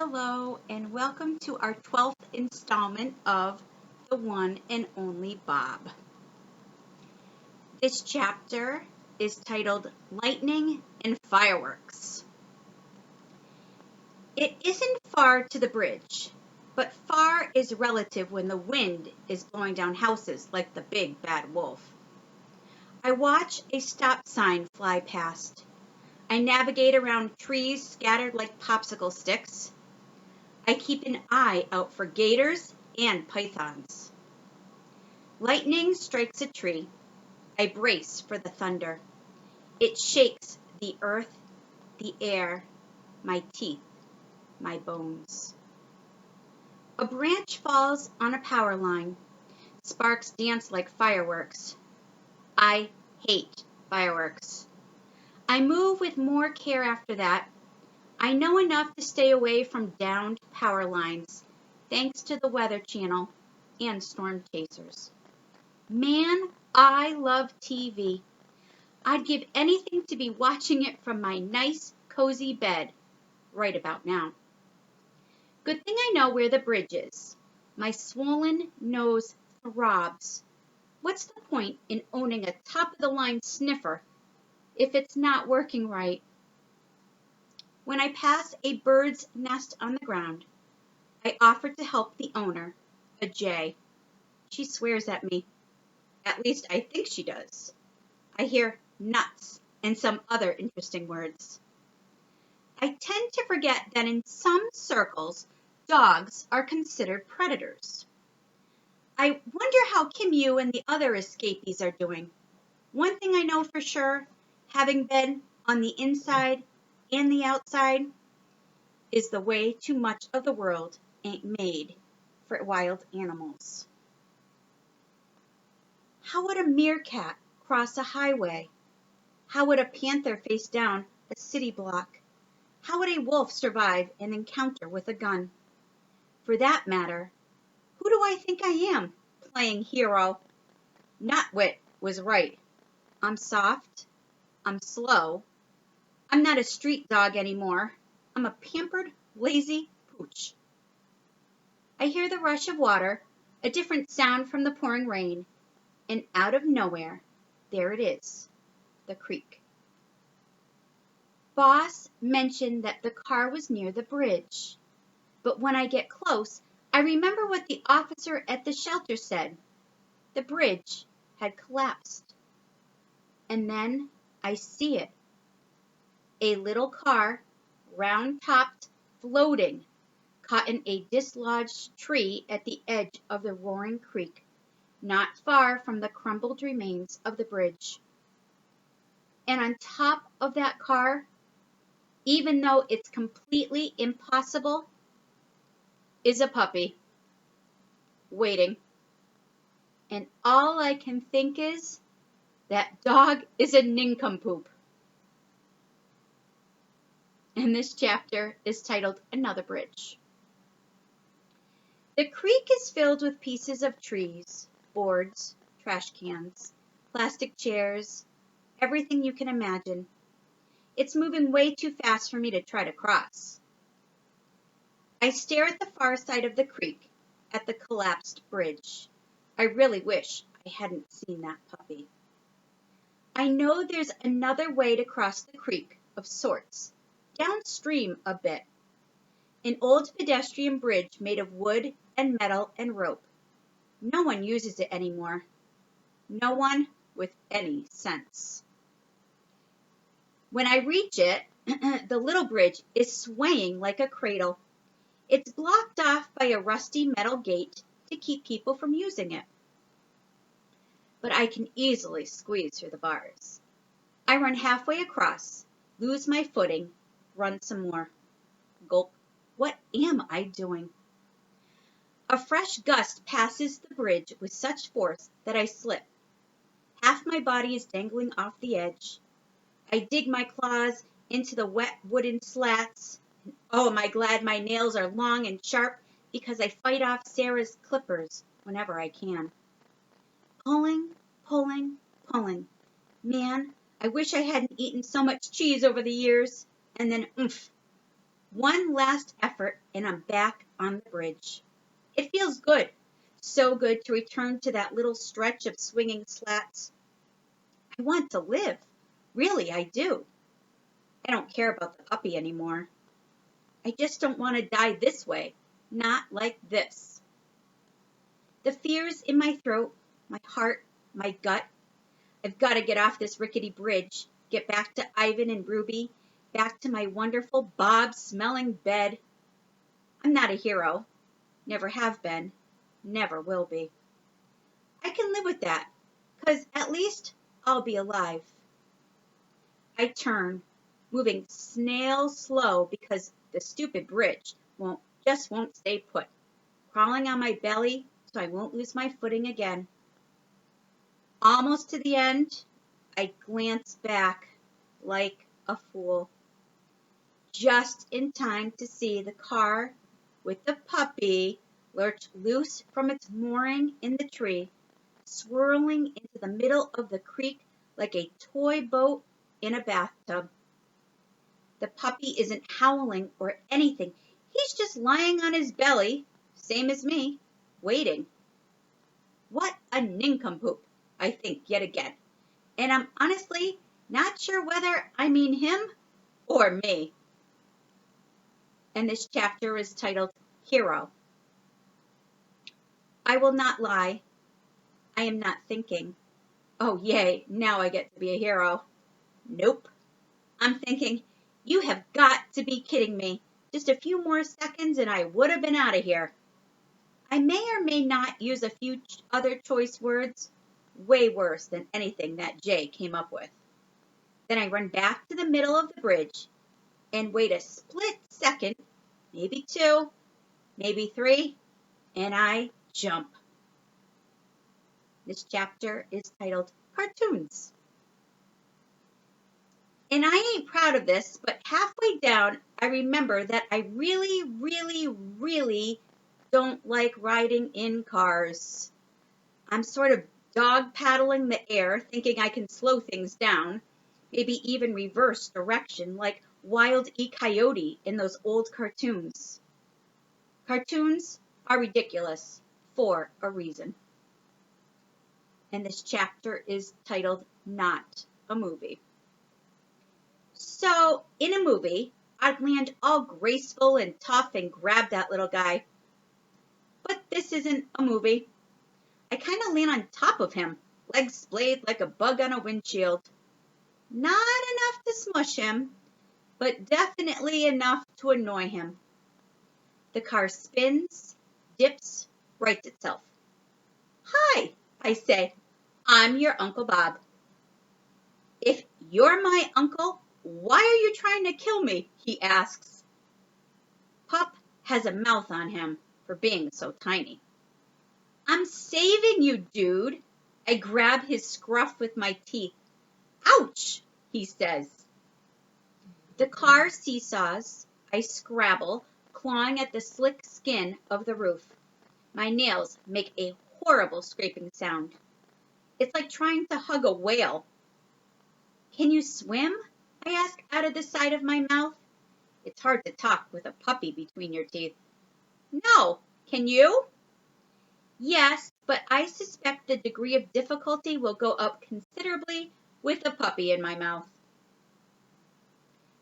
Hello, and welcome to our 12th installment of The One and Only Bob. This chapter is titled Lightning and Fireworks. It isn't far to the bridge, but far is relative when the wind is blowing down houses like the big bad wolf. I watch a stop sign fly past. I navigate around trees scattered like popsicle sticks. I keep an eye out for gators and pythons. Lightning strikes a tree. I brace for the thunder. It shakes the earth, the air, my teeth, my bones. A branch falls on a power line. Sparks dance like fireworks. I hate fireworks. I move with more care after that. I know enough to stay away from downed power lines, thanks to the Weather Channel and storm chasers. Man, I love TV. I'd give anything to be watching it from my nice, cozy bed right about now. Good thing I know where the bridge is. My swollen nose throbs. What's the point in owning a top-of-the-line sniffer if it's not working right? When I pass a bird's nest on the ground, I offer to help the owner, a jay. She swears at me. At least I think she does. I hear nuts and some other interesting words. I tend to forget that in some circles, dogs are considered predators. I wonder how Kim Yu and the other escapees are doing. One thing I know for sure, having been on the inside and the outside, is the way too much of the world ain't made for wild animals. How would a meerkat cross a highway? How would a panther face down a city block? How would a wolf survive an encounter with a gun? For that matter, who do I think I am, playing hero? Notwit was right. I'm soft. I'm slow. I'm not a street dog anymore. I'm a pampered, lazy pooch. I hear the rush of water, a different sound from the pouring rain, and out of nowhere, there it is, the creek. Boss mentioned that the car was near the bridge, but when I get close, I remember what the officer at the shelter said. The bridge had collapsed. And then I see it. A little car, round-topped, floating, caught in a dislodged tree at the edge of the roaring creek, not far from the crumbled remains of the bridge. And on top of that car, even though it's completely impossible, is a puppy, waiting. And all I can think is, that dog is a nincompoop. And this chapter is titled Another Bridge. The creek is filled with pieces of trees, boards, trash cans, plastic chairs, everything you can imagine. It's moving way too fast for me to try to cross. I stare at the far side of the creek, at the collapsed bridge. I really wish I hadn't seen that puppy. I know there's another way to cross the creek of sorts, downstream a bit. An old pedestrian bridge made of wood and metal and rope. No one uses it anymore. No one with any sense. When I reach it, the little bridge is swaying like a cradle. It's blocked off by a rusty metal gate to keep people from using it. But I can easily squeeze through the bars. I run halfway across, lose my footing, run some more. Gulp. What am I doing? A fresh gust passes the bridge with such force that I slip. Half my body is dangling off the edge. I dig my claws into the wet wooden slats. Oh, am I glad my nails are long and sharp because I fight off Sarah's clippers whenever I can. Pulling, pulling, pulling. Man, I wish I hadn't eaten so much cheese over the years. And then, oomph. One last effort and I'm back on the bridge. It feels good, so good to return to that little stretch of swinging slats. I want to live. Really, I do. I don't care about the puppy anymore. I just don't want to die this way, not like this. The fear's in my throat, my heart, my gut. I've got to get off this rickety bridge, get back to Ivan and Ruby, back to my wonderful Bob-smelling bed. I'm not a hero. Never have been. Never will be. I can live with that, 'cause at least I'll be alive. I turn, moving snail slow because the stupid bridge won't stay put, crawling on my belly so I won't lose my footing again. Almost to the end, I glance back like a fool, just in time to see the car with the puppy lurch loose from its mooring in the tree, swirling into the middle of the creek like a toy boat in a bathtub. The puppy isn't howling or anything. He's just lying on his belly, same as me, waiting. What a nincompoop, I think yet again. And I'm honestly not sure whether I mean him or me. And this chapter is titled Hero. I will not lie. I am not thinking, oh yay, now I get to be a hero. Nope. I'm thinking, you have got to be kidding me. Just a few more seconds and I would have been out of here. I may or may not use a few other choice words, way worse than anything that Jay came up with. Then I run back to the middle of the bridge and wait a split second, maybe 2, maybe 3, and I jump. This chapter is titled Cartoons. And I ain't proud of this, but halfway down, I remember that I really, really, really don't like riding in cars. I'm sort of dog paddling the air, thinking I can slow things down, maybe even reverse direction like Wile E. Coyote in those old cartoons. Cartoons are ridiculous for a reason. And this chapter is titled Not a Movie. So, in a movie, I'd land all graceful and tough and grab that little guy. But this isn't a movie. I kind of land on top of him, legs splayed like a bug on a windshield. Not enough to smush him, but definitely enough to annoy him. The car spins, dips, rights itself. Hi, I say, I'm your Uncle Bob. If you're my uncle, why are you trying to kill me? He asks. Pup has a mouth on him for being so tiny. I'm saving you, dude. I grab his scruff with my teeth. Ouch, he says. The car seesaws. I scrabble, clawing at the slick skin of the roof. My nails make a horrible scraping sound. It's like trying to hug a whale. Can you swim? I ask out of the side of my mouth. It's hard to talk with a puppy between your teeth. No, can you? Yes, but I suspect the degree of difficulty will go up considerably with a puppy in my mouth.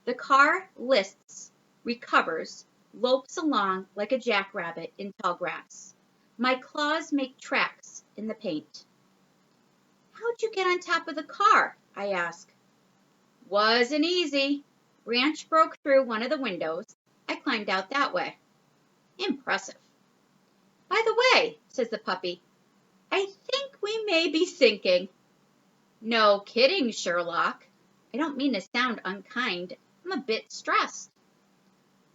The car lists, recovers, lopes along like a jackrabbit in tall grass. My claws make tracks in the paint. How'd you get on top of the car? I ask. Wasn't easy. Branch broke through one of the windows. I climbed out that way. Impressive. By the way, says the puppy, I think we may be sinking. No kidding, Sherlock. I don't mean to sound unkind. I'm a bit stressed.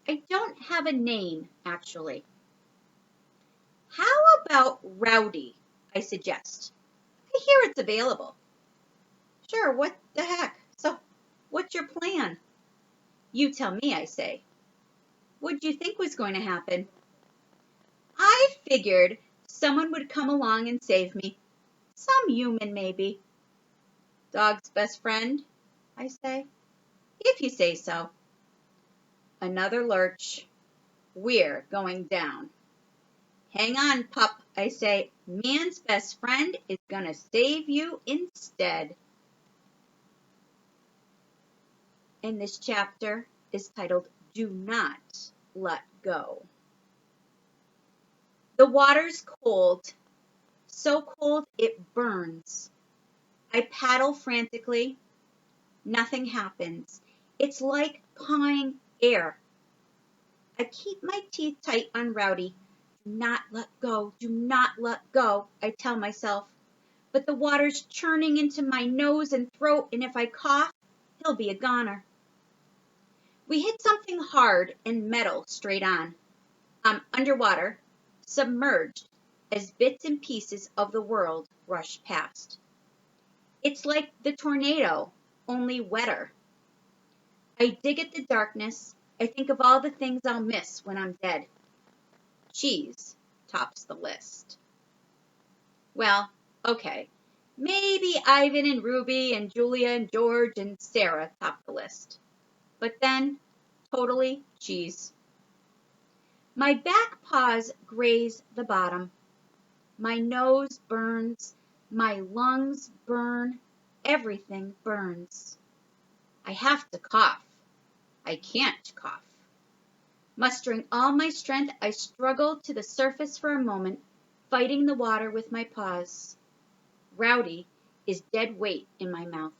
I don't have a name, actually. How about Rowdy? I suggest. I hear it's available. Sure, what the heck? So, what's your plan? You tell me, I say. What'd you think was going to happen? I figured someone would come along and save me. Some human, maybe. Dog's best friend, I say. If you say so. Another lurch. We're going down. Hang on, pup, I say. Man's best friend is gonna save you instead. And this chapter is titled, Do Not Let Go. The water's cold, so cold it burns. I paddle frantically. Nothing happens. It's like pawing air. I keep my teeth tight on Rowdy. Do not let go, do not let go, I tell myself. But the water's churning into my nose and throat, and if I cough, he'll be a goner. We hit something hard and metal straight on. I'm underwater, submerged, as bits and pieces of the world rush past. It's like the tornado, only wetter. I dig at the darkness. I think of all the things I'll miss when I'm dead. Cheese tops the list. Well, okay. Maybe Ivan and Ruby and Julia and George and Sarah top the list. But then, totally cheese. My back paws graze the bottom. My nose burns. My lungs burn. Everything burns. I have to cough. I can't cough. Mustering all my strength, I struggle to the surface for a moment, fighting the water with my paws. Rowdy is dead weight in my mouth.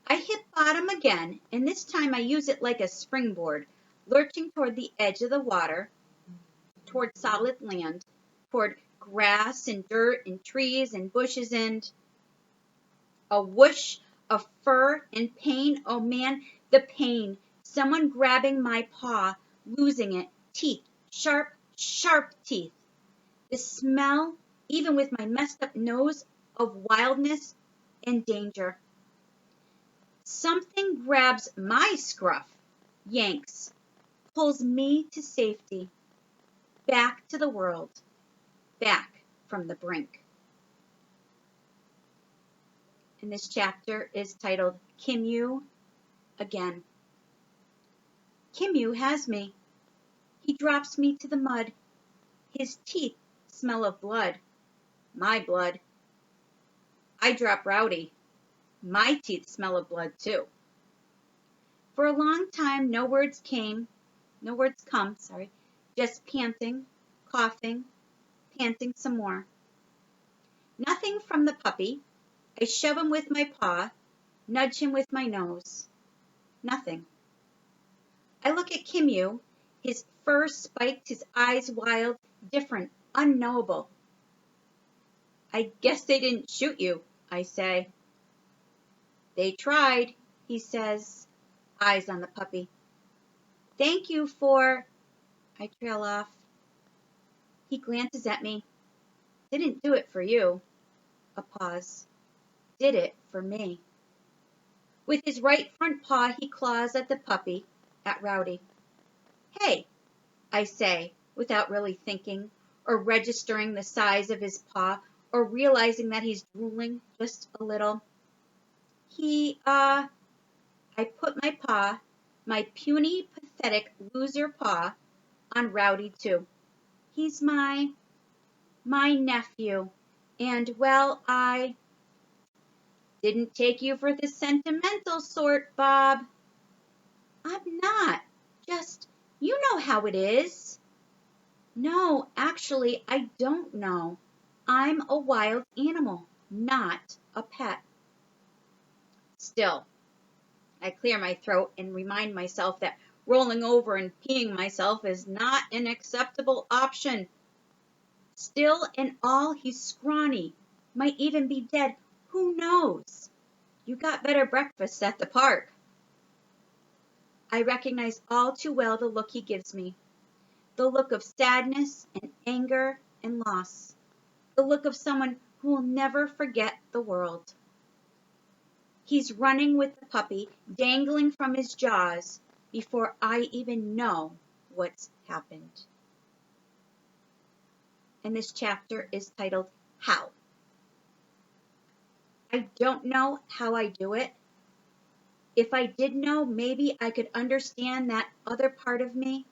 I hit bottom again, and this time I use it like a springboard, lurching toward the edge of the water, toward solid land, toward grass and dirt and trees and bushes and a whoosh of fur and pain. Oh man, the pain. Someone grabbing my paw, losing it. Teeth, sharp, sharp teeth. The smell, even with my messed up nose, of wildness and danger. Something grabs my scruff, yanks, pulls me to safety, back to the world, back from the brink. And this chapter is titled, Kim-Yu Again. Kim-Yu has me. He drops me to the mud. His teeth smell of blood. My blood. I drop Rowdy. My teeth smell of blood too. For a long time, no words come, just panting, coughing, panting some more. Nothing from the puppy. I shove him with my paw, nudge him with my nose. Nothing. I look at Kim-Yu, his fur spiked, his eyes wild, different, unknowable. I guess they didn't shoot you, I say. They tried, he says, eyes on the puppy. Thank you for... I trail off. He glances at me. Didn't do it for you. A pause. Did it for me. With his right front paw, he claws at the puppy, at Rowdy. Hey, I say, without really thinking, or registering the size of his paw, or realizing that he's drooling just a little. I put my paw, my puny, pathetic loser paw, on Rowdy too. He's my nephew, and well, I didn't take you for the sentimental sort, Bob. I'm not. Just, you know how it is. No, actually, I don't know. I'm a wild animal, not a pet. Still, I clear my throat and remind myself that rolling over and peeing myself is not an acceptable option. Still and all, he's scrawny, might even be dead. Who knows? You got better breakfasts at the park. I recognize all too well the look he gives me. The look of sadness and anger and loss. The look of someone who will never forget the world. He's running with the puppy, dangling from his jaws before I even know what's happened. And this chapter is titled, How? I don't know how I do it. If I did know, maybe I could understand that other part of me,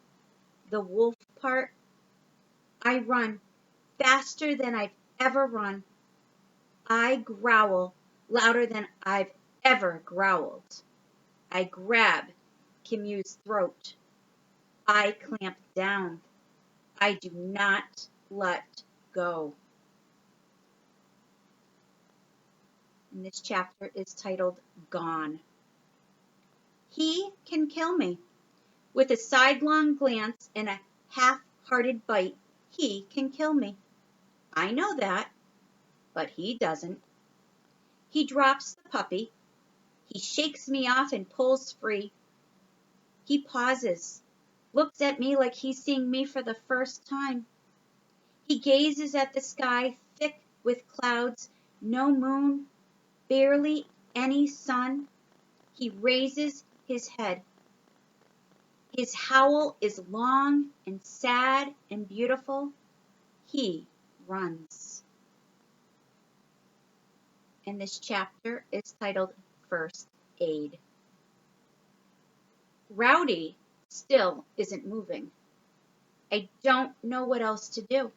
the wolf part. I run faster than I've ever run. I growl louder than I've ever growled. I grab Camu's throat. I clamp down. I do not let go. And this chapter is titled Gone. He can kill me. With a sidelong glance and a half-hearted bite, he can kill me. I know that, but he doesn't. He drops the puppy. He shakes me off and pulls free. He pauses, looks at me like he's seeing me for the first time. He gazes at the sky thick with clouds, no moon, barely any sun. He raises his head. His howl is long and sad and beautiful. He runs. And this chapter is titled First Aid. Rowdy still isn't moving. I don't know what else to do.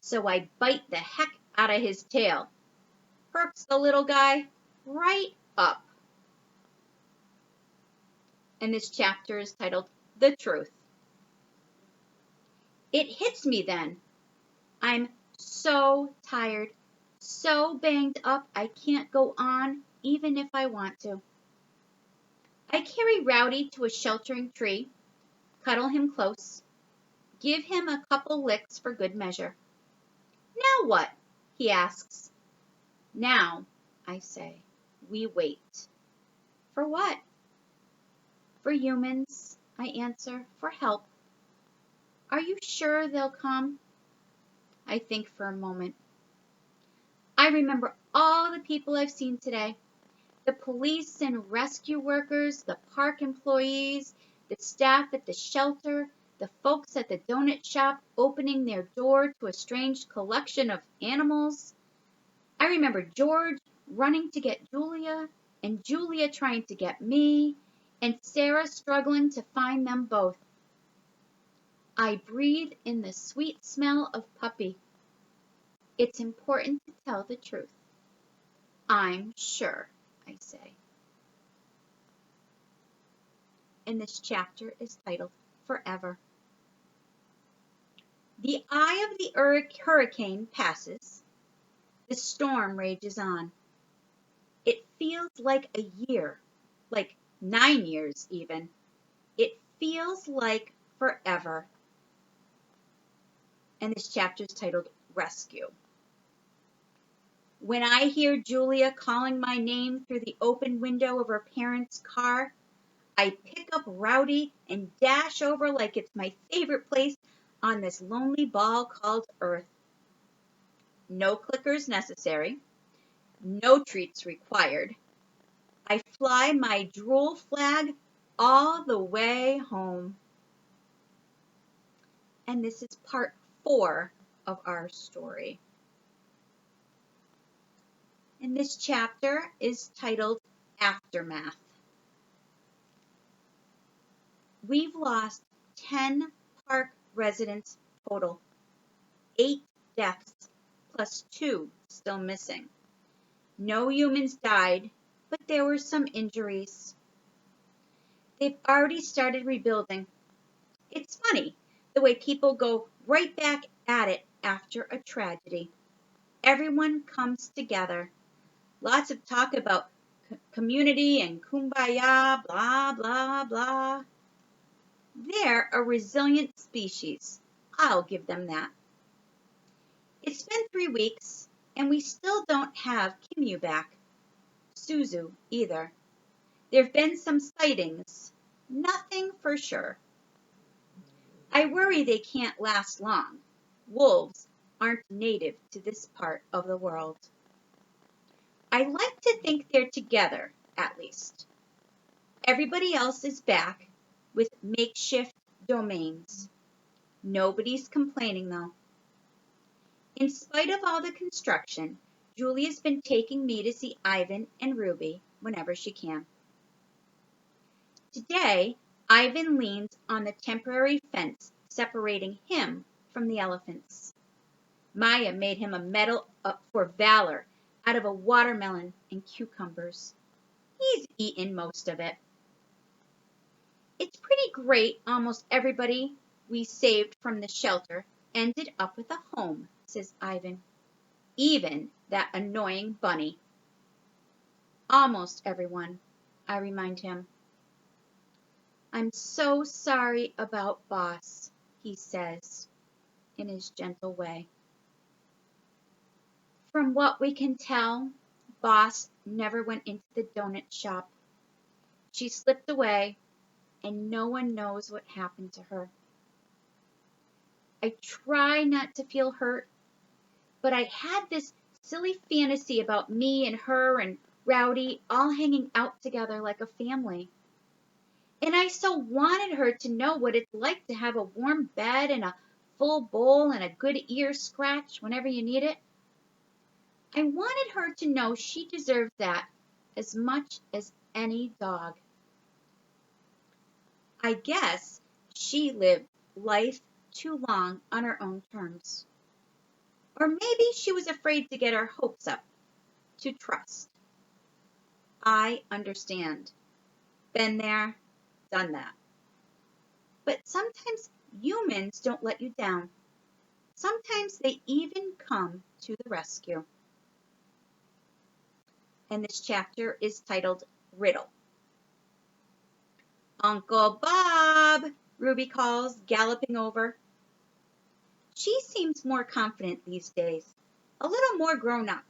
So I bite the heck out of his tail. Perks the little guy right up. And this chapter is titled The Truth. It hits me then. I'm so tired, so banged up I can't go on even if I want to. I carry Rowdy to a sheltering tree, cuddle him close, give him a couple licks for good measure. Now what? He asks. Now, I say, we wait. For what? For humans, I answer, for help. Are you sure they'll come? I think for a moment. I remember all the people I've seen today. The police and rescue workers, the park employees, the staff at the shelter, the folks at the donut shop opening their door to a strange collection of animals. I remember George running to get Julia, and Julia trying to get me, and Sarah struggling to find them both. I breathe in the sweet smell of puppy. It's important to tell the truth. I'm sure, I say. And this chapter is titled Forever. The eye of the hurricane passes. The storm rages on. It feels like a year, like 9 years even. It feels like forever. And this chapter is titled Rescue. When I hear Julia calling my name through the open window of her parents' car, I pick up Rowdy and dash over like it's my favorite place on this lonely ball called Earth. No clickers necessary. No treats required. I fly my drool flag all the way home. And this is part 4 of our story. And this chapter is titled Aftermath. We've lost 10 park residents total, 8 deaths, plus 2 still missing. No humans died, but there were some injuries. They've already started rebuilding. It's funny, the way people go right back at it after a tragedy. Everyone comes together. Lots of talk about community and kumbaya, blah, blah, blah. They're a resilient species. I'll give them that. It's been 3 weeks, and we still don't have Camu back. Suzu either. There have been some sightings. Nothing for sure. I worry they can't last long. Wolves aren't native to this part of the world. I like to think they're together, at least. Everybody else is back with makeshift domains. Nobody's complaining, though. In spite of all the construction, Julia's been taking me to see Ivan and Ruby whenever she can. Today, Ivan leans on the temporary fence separating him from the elephants. Maya made him a medal for valor out of a watermelon and cucumbers. He's eaten most of it. It's pretty great almost everybody we saved from the shelter ended up with a home, says Ivan. Even that annoying bunny. Almost everyone, I remind him. I'm so sorry about Boss, he says in his gentle way. From what we can tell, Boss never went into the donut shop. She slipped away, and no one knows what happened to her. I try not to feel hurt, but I had this silly fantasy about me and her and Rowdy all hanging out together like a family. And I so wanted her to know what it's like to have a warm bed and a full bowl and a good ear scratch whenever you need it. I wanted her to know she deserved that as much as any dog. I guess she lived life too long on her own terms. Or maybe she was afraid to get her hopes up, to trust. I understand. Been there, done that. But sometimes humans don't let you down. Sometimes they even come to the rescue. And this chapter is titled Riddle. Uncle Bob, Ruby calls, galloping over. She seems more confident these days, a little more grown up.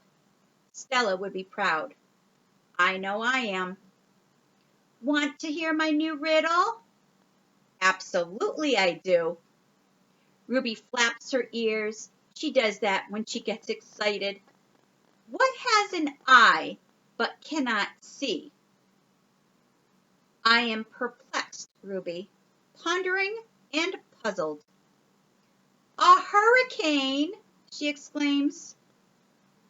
Stella would be proud. I know I am. Want to hear my new riddle? Absolutely I do. Ruby flaps her ears. She does that when she gets excited. What has an eye but cannot see? I am perplexed, Ruby, pondering and puzzled. A hurricane, she exclaims.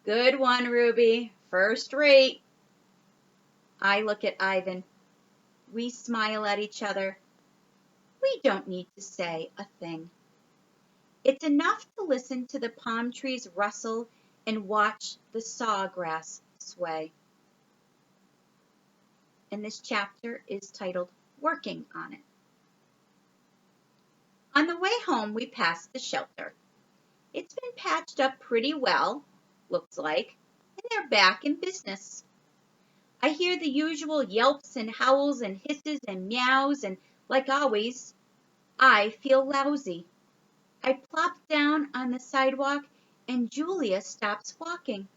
Good one, Ruby. First rate. I look at Ivan. We smile at each other. We don't need to say a thing. It's enough to listen to the palm trees rustle and watch the sawgrass sway. And this chapter is titled Working on It. On the way home, we passed the shelter. It's been patched up pretty well, looks like, and they're back in business. I hear the usual yelps and howls and hisses and meows, and like always, I feel lousy. I plop down on the sidewalk and Julia stops walking.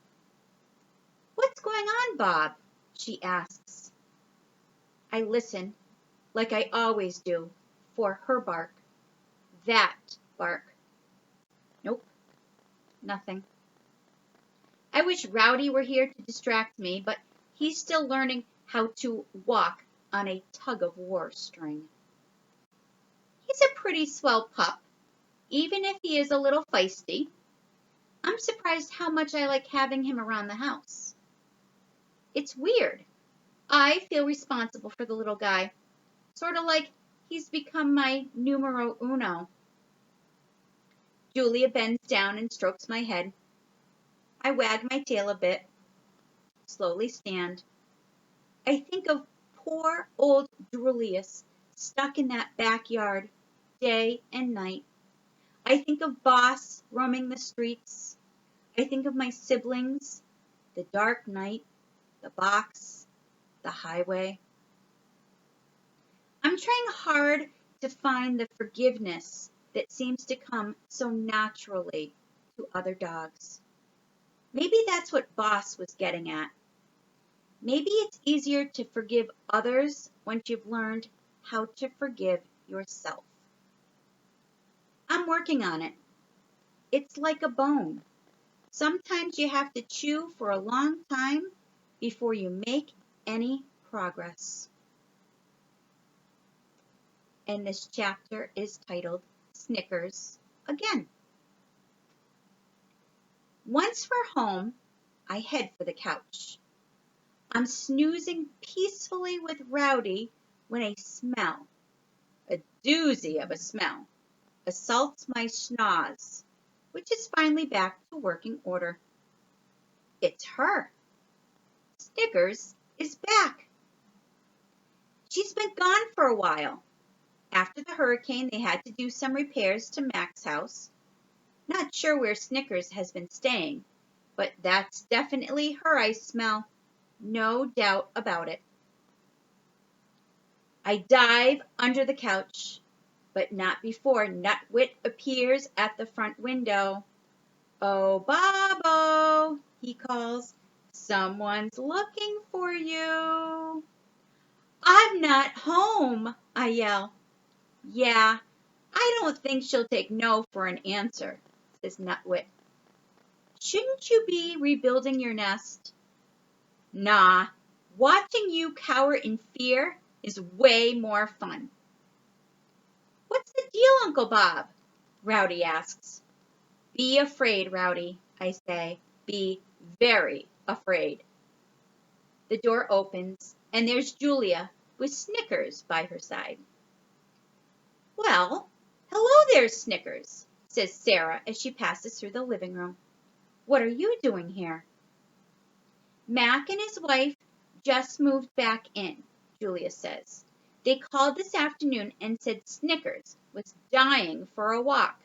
What's going on, Bob? She asks. I listen, like I always do, for her bark. That bark. Nope, nothing. I wish Rowdy were here to distract me, but he's still learning how to walk on a tug-of-war string. He's a pretty swell pup, even if he is a little feisty. I'm surprised how much I like having him around the house. It's weird. I feel responsible for the little guy, sort of like he's become my numero uno. Julia bends down and strokes my head. I wag my tail a bit, slowly stand. I think of poor old Drulius stuck in that backyard day and night. I think of Boss roaming the streets. I think of my siblings, the dark night, the box, the highway. I'm trying hard to find the forgiveness that seems to come so naturally to other dogs. Maybe that's what Boss was getting at. Maybe it's easier to forgive others once you've learned how to forgive yourself. I'm working on it. It's like a bone. Sometimes you have to chew for a long time before you make any progress. And this chapter is titled Snickers Again. Once we're home, I head for the couch. I'm snoozing peacefully with Rowdy when a smell, a doozy of a smell, assaults my schnoz, which is finally back to working order. It's her. Snickers is back. She's been gone for a while. After the hurricane, they had to do some repairs to Mac's house. Not sure where Snickers has been staying, but that's definitely her I smell. No doubt about it. I dive under the couch, but not before Nutwit appears at the front window. "Oh, Bobo," he calls, "someone's looking for you." "I'm not home," I yell. "Yeah, I don't think she'll take no for an answer," says Nutwit. "Shouldn't you be rebuilding your nest?" "Nah, watching you cower in fear is way more fun." "What's the deal, Uncle Bob?" Rowdy asks. "Be afraid, Rowdy," I say. "Be very afraid." The door opens, and there's Julia with Snickers by her side. "Well, hello there, Snickers," says Sarah as she passes through the living room. "What are you doing here?" "Mac and his wife just moved back in," Julia says. "They called this afternoon and said Snickers was dying for a walk."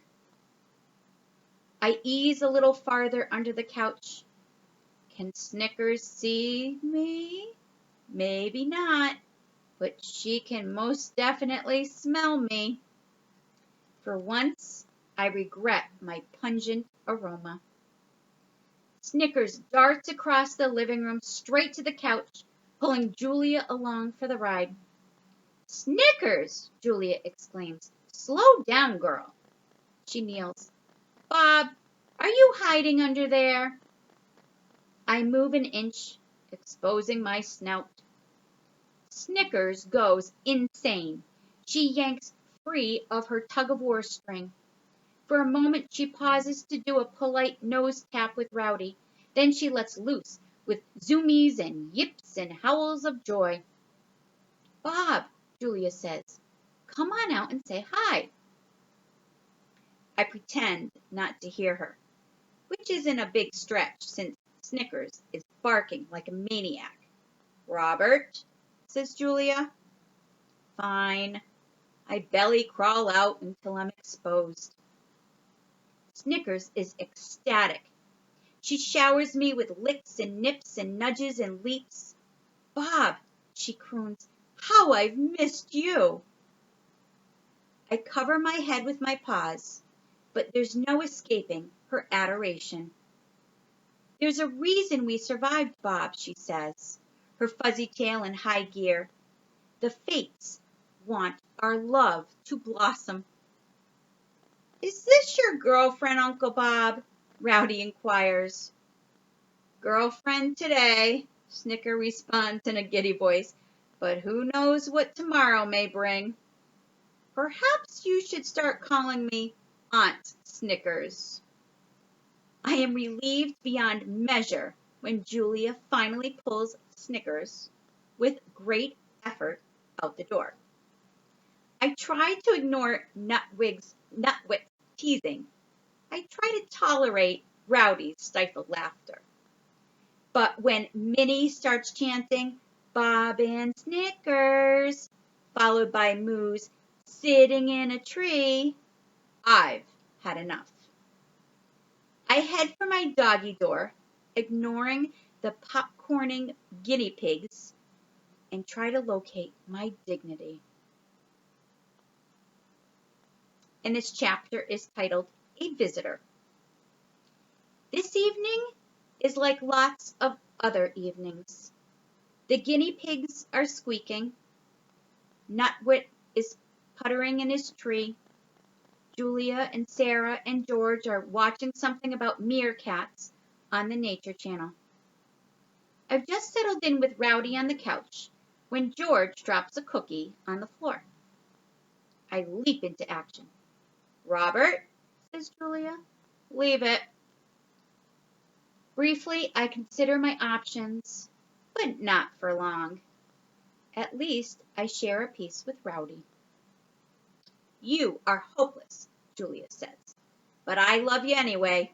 I ease a little farther under the couch. Can Snickers see me? Maybe not, but she can most definitely smell me. For once, I regret my pungent aroma. Snickers darts across the living room straight to the couch, pulling Julia along for the ride. "Snickers!" Julia exclaims. "Slow down, girl." She kneels. "Bob, are you hiding under there?" I move an inch, exposing my snout. Snickers goes insane. She yanks free of her tug-of-war string. For a moment she pauses to do a polite nose tap with Rowdy. Then she lets loose with zoomies and yips and howls of joy. "Bob," Julia says, "come on out and say hi." I pretend not to hear her, which isn't a big stretch since Snickers is barking like a maniac. "Robert," says Julia. Fine. I belly crawl out until I'm exposed. Snickers is ecstatic. She showers me with licks and nips and nudges and leaps. "Bob," she croons, "how I've missed you." I cover my head with my paws, but there's no escaping her adoration. "There's a reason we survived, Bob," she says, her fuzzy tail in high gear. "The fates want our love to blossom." "Is this your girlfriend, Uncle Bob?" Rowdy inquires. "Girlfriend today," Snicker responds in a giddy voice, "but who knows what tomorrow may bring. Perhaps you should start calling me Aunt Snickers." I am relieved beyond measure when Julia finally pulls Snickers, with great effort, out the door. I try to ignore Nutwit's teasing. I try to tolerate Rowdy's stifled laughter. But when Minnie starts chanting, "Bob and Snickers," followed by Moo's "sitting in a tree," I've had enough. I head for my doggy door, ignoring the popcorning guinea pigs, and try to locate my dignity. And this chapter is titled "A Visitor." This evening is like lots of other evenings. The guinea pigs are squeaking. Nutwit is puttering in his tree. Julia and Sarah and George are watching something about meerkats on the Nature Channel. I've just settled in with Rowdy on the couch when George drops a cookie on the floor. I leap into action. "Robert," says Julia, "leave it." Briefly, I consider my options, but not for long. At least I share a piece with Rowdy. You are hopeless, Julia says, but I love you anyway.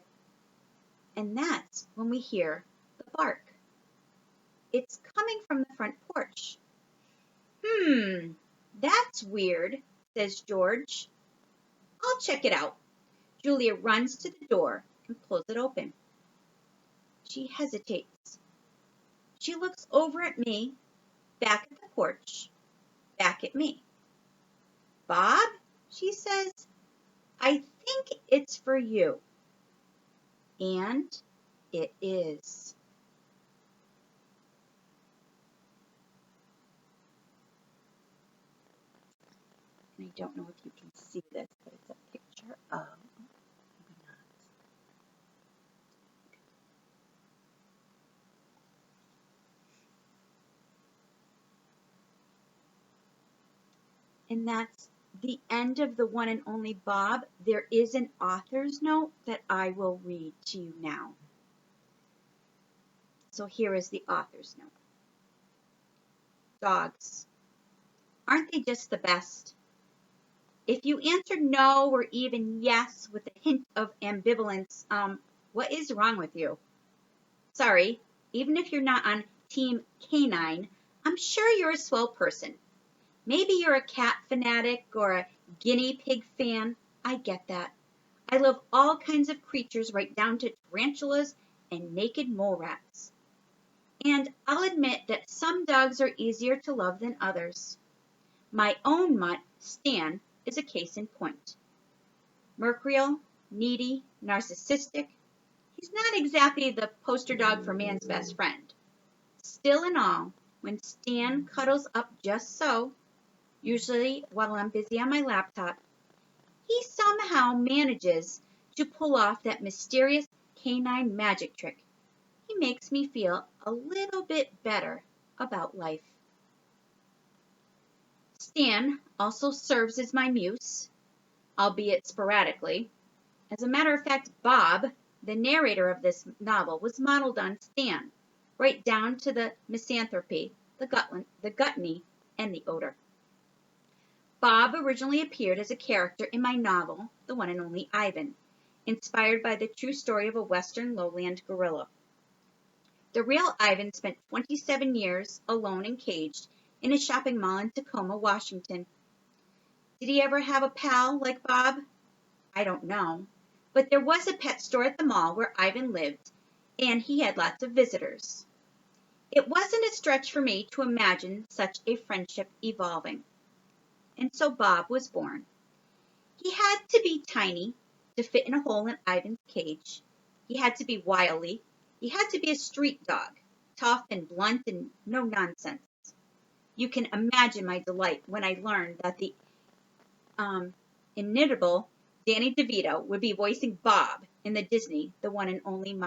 And that's when we hear the bark. It's coming from the front porch. That's weird, says George. I'll check it out. Julia runs to the door and pulls it open. She hesitates. She looks over at me, back at the porch, back at me. Bob, she says, I think it's for you. And it is. And I don't know if you can see this, but it's a picture of, maybe not. And that's the end of the one and only Bob. There is an author's note that I will read to you now. So here is the author's note. Dogs. Aren't they just the best? If you answered no or even yes with a hint of ambivalence, what is wrong with you? Sorry, even if you're not on Team Canine, I'm sure you're a swell person. Maybe you're a cat fanatic or a guinea pig fan. I get that. I love all kinds of creatures right down to tarantulas and naked mole rats. And I'll admit that some dogs are easier to love than others. My own mutt, Stan, is a case in point. Mercurial, needy, narcissistic. He's not exactly the poster dog for man's best friend. Still in all, when Stan cuddles up just so, usually while I'm busy on my laptop, he somehow manages to pull off that mysterious canine magic trick. He makes me feel a little bit better about life. Stan also serves as my muse, albeit sporadically. As a matter of fact, Bob, the narrator of this novel, was modeled on Stan, right down to the misanthropy, the gluttony, and the odor. Bob originally appeared as a character in my novel, The One and Only Ivan, inspired by the true story of a Western lowland gorilla. The real Ivan spent 27 years alone and caged in a shopping mall in Tacoma, Washington. Did he ever have a pal like Bob? I don't know. But there was a pet store at the mall where Ivan lived, and he had lots of visitors. It wasn't a stretch for me to imagine such a friendship evolving. And so Bob was born. He had to be tiny to fit in a hole in Ivan's cage. He had to be wily. He had to be a street dog, tough and blunt and no nonsense. You can imagine my delight when I learned that the inimitable Danny DeVito would be voicing Bob in the Disney The One and Only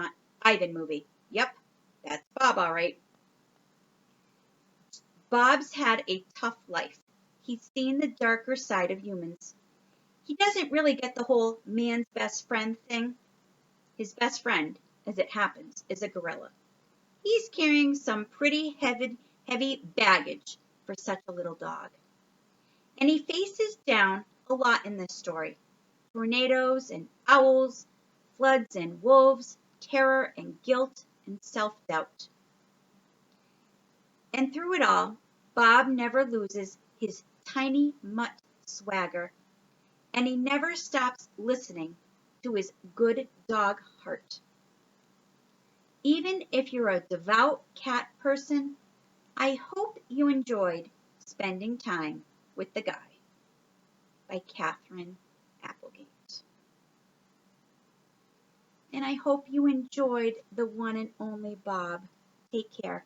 Ivan movie. Yep, that's Bob, all right. Bob's had a tough life. He's seen the darker side of humans. He doesn't really get the whole man's best friend thing. His best friend, as it happens, is a gorilla. He's carrying some pretty heavy baggage for such a little dog. And he faces down a lot in this story. Tornadoes and owls, floods and wolves, terror and guilt and self-doubt. And through it all, Bob never loses his tiny mutt swagger, and he never stops listening to his good dog heart. Even if you're a devout cat person, I hope you enjoyed Spending Time with the Guy by Katherine Applegate. And I hope you enjoyed The One and Only Bob. Take care.